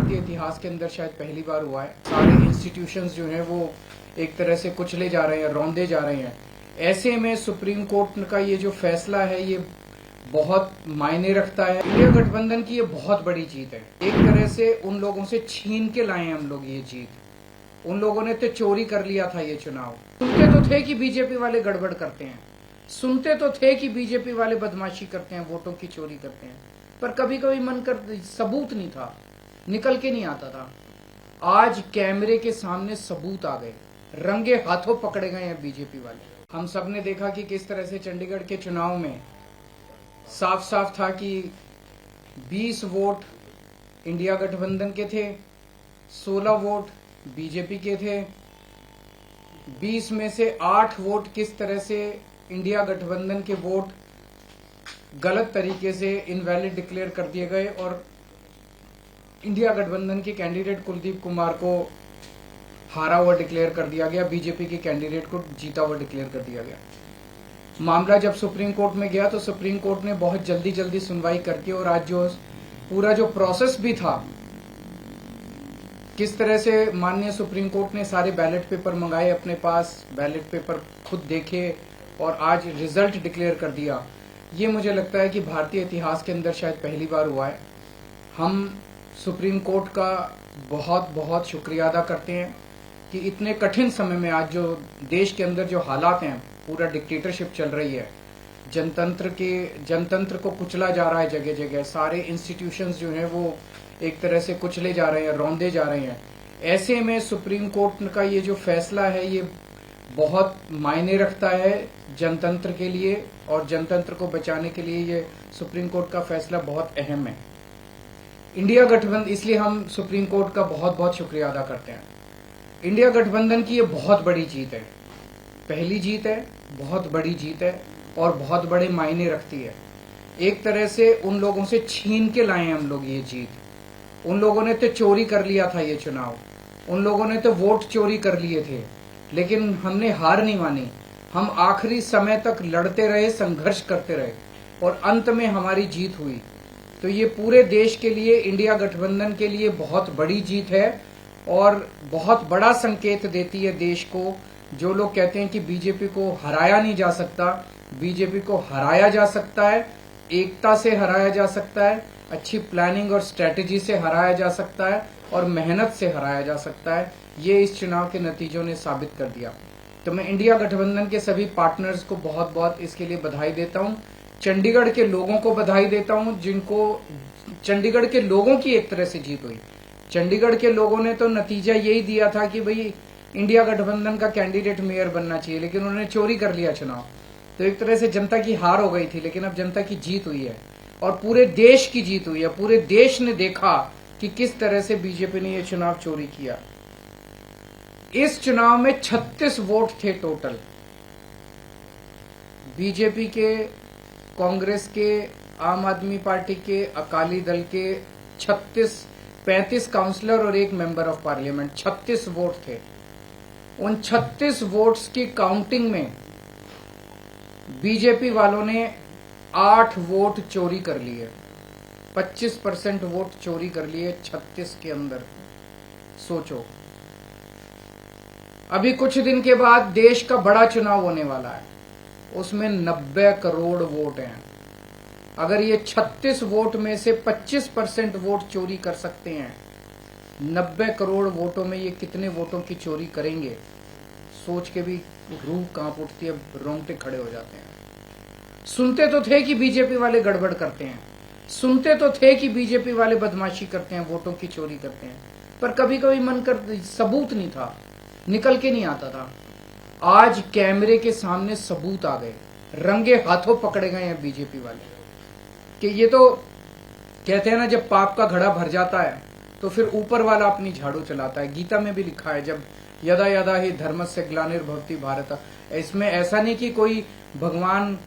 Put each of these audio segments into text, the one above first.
भारतीय इतिहास के अंदर शायद पहली बार हुआ है। सारे इंस्टीट्यूशंस जो हैं वो एक तरह से कुचले जा रहे हैं, रौंदे जा रहे हैं। ऐसे में सुप्रीम कोर्ट का ये जो फैसला है ये बहुत मायने रखता है। इंडिया गठबंधन की ये बहुत बड़ी जीत है। एक तरह से उन लोगों से छीन के लाए हैं हम लोग ये जीत। उन लोगों ने तो चोरी कर लिया था ये चुनाव। सुनते तो थे कि बीजेपी वाले गड़बड़ करते हैं, सुनते तो थे कि बीजेपी वाले बदमाशी करते हैं, वोटों की चोरी करते हैं, पर कभी कभी मन कर सबूत नहीं था, निकल के नहीं आता था। आज कैमरे के सामने सबूत आ गए, रंगे हाथों पकड़े गए हैं बीजेपी वाले। हम सब ने देखा कि किस तरह से चंडीगढ़ के चुनाव में साफ साफ था कि 20 वोट इंडिया गठबंधन के थे, 16 वोट बीजेपी के थे। 20 में से 8 वोट किस तरह से इंडिया गठबंधन के वोट गलत तरीके से इनवैलिड डिक्लेयर कर दिए गए और इंडिया गठबंधन के कैंडिडेट कुलदीप कुमार को हारा हुआ डिक्लेयर कर दिया गया, बीजेपी के कैंडिडेट को जीता हुआ डिक्लेयर कर दिया गया। मामला जब सुप्रीम कोर्ट में गया तो सुप्रीम कोर्ट ने बहुत जल्दी जल्दी सुनवाई करके और आज जो पूरा जो प्रोसेस भी था, किस तरह से माननीय सुप्रीम कोर्ट ने सारे बैलेट पेपर मंगाए अपने पास, बैलेट पेपर खुद देखे और आज रिजल्ट डिक्लेयर कर दिया। ये मुझे लगता है कि भारतीय इतिहास के अंदर शायद पहली बार हुआ है। हम सुप्रीम कोर्ट का बहुत बहुत शुक्रिया अदा करते हैं कि इतने कठिन समय में आज जो देश के अंदर जो हालात हैं, पूरा डिक्टेटरशिप चल रही है, जनतंत्र को कुचला जा रहा है जगह जगह, सारे इंस्टीट्यूशंस जो हैं वो एक तरह से कुचले जा रहे हैं, रौंदे जा रहे हैं। ऐसे में सुप्रीम कोर्ट का ये जो फैसला है ये बहुत मायने रखता है जनतंत्र के लिए और जनतंत्र को बचाने के लिए ये सुप्रीम कोर्ट का फैसला बहुत अहम है। इंडिया गठबंधन, इसलिए हम सुप्रीम कोर्ट का बहुत बहुत शुक्रिया अदा करते हैं। इंडिया गठबंधन की ये बहुत बड़ी जीत है, पहली जीत है, बहुत बड़ी जीत है और बहुत बड़े मायने रखती है। एक तरह से उन लोगों से छीन के लाए हैं हम लोग ये जीत। उन लोगों ने तो चोरी कर लिया था ये चुनाव, उन लोगों ने तो वोट चोरी कर लिए थे, लेकिन हमने हार नहीं मानी। हम आखिरी समय तक लड़ते रहे, संघर्ष करते रहे और अंत में हमारी जीत हुई। तो ये पूरे देश के लिए, इंडिया गठबंधन के लिए बहुत बड़ी जीत है और बहुत बड़ा संकेत देती है देश को। जो लोग कहते हैं कि बीजेपी को हराया नहीं जा सकता, बीजेपी को हराया जा सकता है, एकता से हराया जा सकता है, अच्छी प्लानिंग और स्ट्रेटेजी से हराया जा सकता है और मेहनत से हराया जा सकता है। ये इस चुनाव के नतीजों ने साबित कर दिया। तो मैं इंडिया गठबंधन के सभी पार्टनर्स को बहुत बहुत इसके लिए बधाई देता हूं। चंडीगढ़ के लोगों को बधाई देता हूं, जिनको चंडीगढ़ के लोगों की एक तरह से जीत हुई। चंडीगढ़ के लोगों ने तो नतीजा यही दिया था कि भाई इंडिया गठबंधन का कैंडिडेट मेयर बनना चाहिए, लेकिन उन्होंने चोरी कर लिया चुनाव। तो एक तरह से जनता की हार हो गई थी, लेकिन अब जनता की जीत हुई है और पूरे देश की जीत हुई है। पूरे देश ने देखा कि किस तरह से बीजेपी ने यह चुनाव चोरी किया। इस चुनाव में 36 वोट थे टोटल, बीजेपी के, कांग्रेस के, आम आदमी पार्टी के, अकाली दल के 35 काउंसलर और 1 मेंबर ऑफ पार्लियामेंट, 36 वोट थे। उन 36 वोट्स की काउंटिंग में बीजेपी वालों ने 8 वोट चोरी कर लिए, 25% वोट चोरी कर लिए 36 के अंदर। सोचो, अभी कुछ दिन के बाद देश का बड़ा चुनाव होने वाला है, उसमें 90 करोड़ वोट हैं। अगर ये 36 वोट में से 25% वोट चोरी कर सकते हैं, 90 करोड़ वोटों में ये कितने वोटों की चोरी करेंगे, सोच के भी रूह कांप उठती है, रोंगटे खड़े हो जाते हैं। सुनते तो थे कि बीजेपी वाले गड़बड़ करते हैं, सुनते तो थे कि बीजेपी वाले बदमाशी करते हैं, वोटों की चोरी करते हैं, पर कभी कभी मन कर सबूत नहीं था, निकल के नहीं आता था। आज कैमरे के सामने सबूत आ गए, रंगे हाथों पकड़े गए हैं बीजेपी वाले। कि ये तो कहते हैं ना, जब पाप का घड़ा भर जाता है तो फिर ऊपर वाला अपनी झाड़ू चलाता है। गीता में भी लिखा है, जब यदा यदा ही धर्मस्य ग्लानिर्भवति भारत। इसमें ऐसा नहीं कि कोई भगवान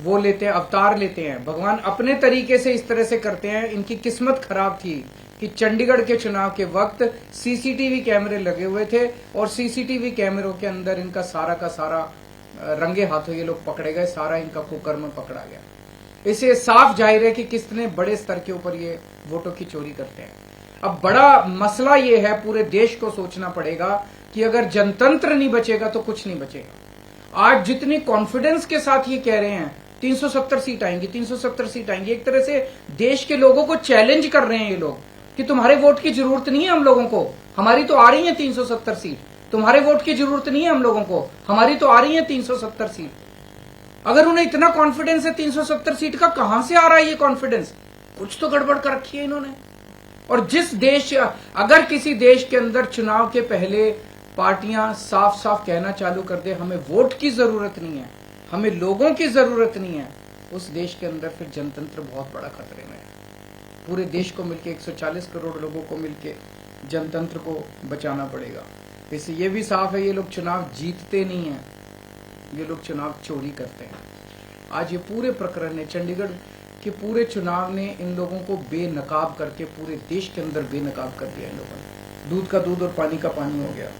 वो लेते हैं, अवतार लेते हैं। भगवान अपने तरीके से इस तरह से करते हैं। इनकी किस्मत खराब थी कि चंडीगढ़ के चुनाव के वक्त सीसीटीवी कैमरे लगे हुए थे और सीसीटीवी कैमरों के अंदर इनका सारा का सारा रंगे हाथों ये लोग पकड़े गए, सारा इनका कुकर्म पकड़ा गया। इससे साफ जाहिर है कि कितने बड़े स्तर के ऊपर ये वोटों की चोरी करते हैं। अब बड़ा मसला ये है, पूरे देश को सोचना पड़ेगा कि अगर जनतंत्र नहीं बचेगा तो कुछ नहीं बचेगा। आज जितनी कॉन्फिडेंस के साथ ये कह रहे हैं 370 सीट आएंगी, 370 सीट आएंगी, एक तरह से देश के लोगों को चैलेंज कर रहे हैं ये लोग कि तुम्हारे वोट की जरूरत नहीं है हम लोगों को, हमारी तो आ रही है 370 सीट। तुम्हारे वोट की जरूरत नहीं है हम लोगों को, हमारी तो आ रही है 370 सीट। अगर उन्हें इतना कॉन्फिडेंस है 370 सीट का, कहां से आ रहा है ये कॉन्फिडेंस? कुछ तो गड़बड़ कर रखी है इन्होंने। और जिस देश, अगर किसी देश के अंदर चुनाव के पहले पार्टियां साफ साफ कहना चालू कर दे हमें वोट की जरूरत नहीं है, हमें लोगों की जरूरत नहीं है, उस देश के अंदर फिर जनतंत्र बहुत बड़ा खतरे में है। पूरे देश को मिलकर 140 करोड़ लोगों को मिलकर जनतंत्र को बचाना पड़ेगा। इससे ये भी साफ है ये लोग चुनाव जीतते नहीं हैं, ये लोग चुनाव चोरी करते हैं। आज ये पूरे प्रकरण ने, चंडीगढ़ के पूरे चुनाव ने इन लोगों को बेनकाब करके पूरे देश के अंदर बेनकाब कर दिया इन लोगों ने। दूध का दूध और पानी का पानी हो गया।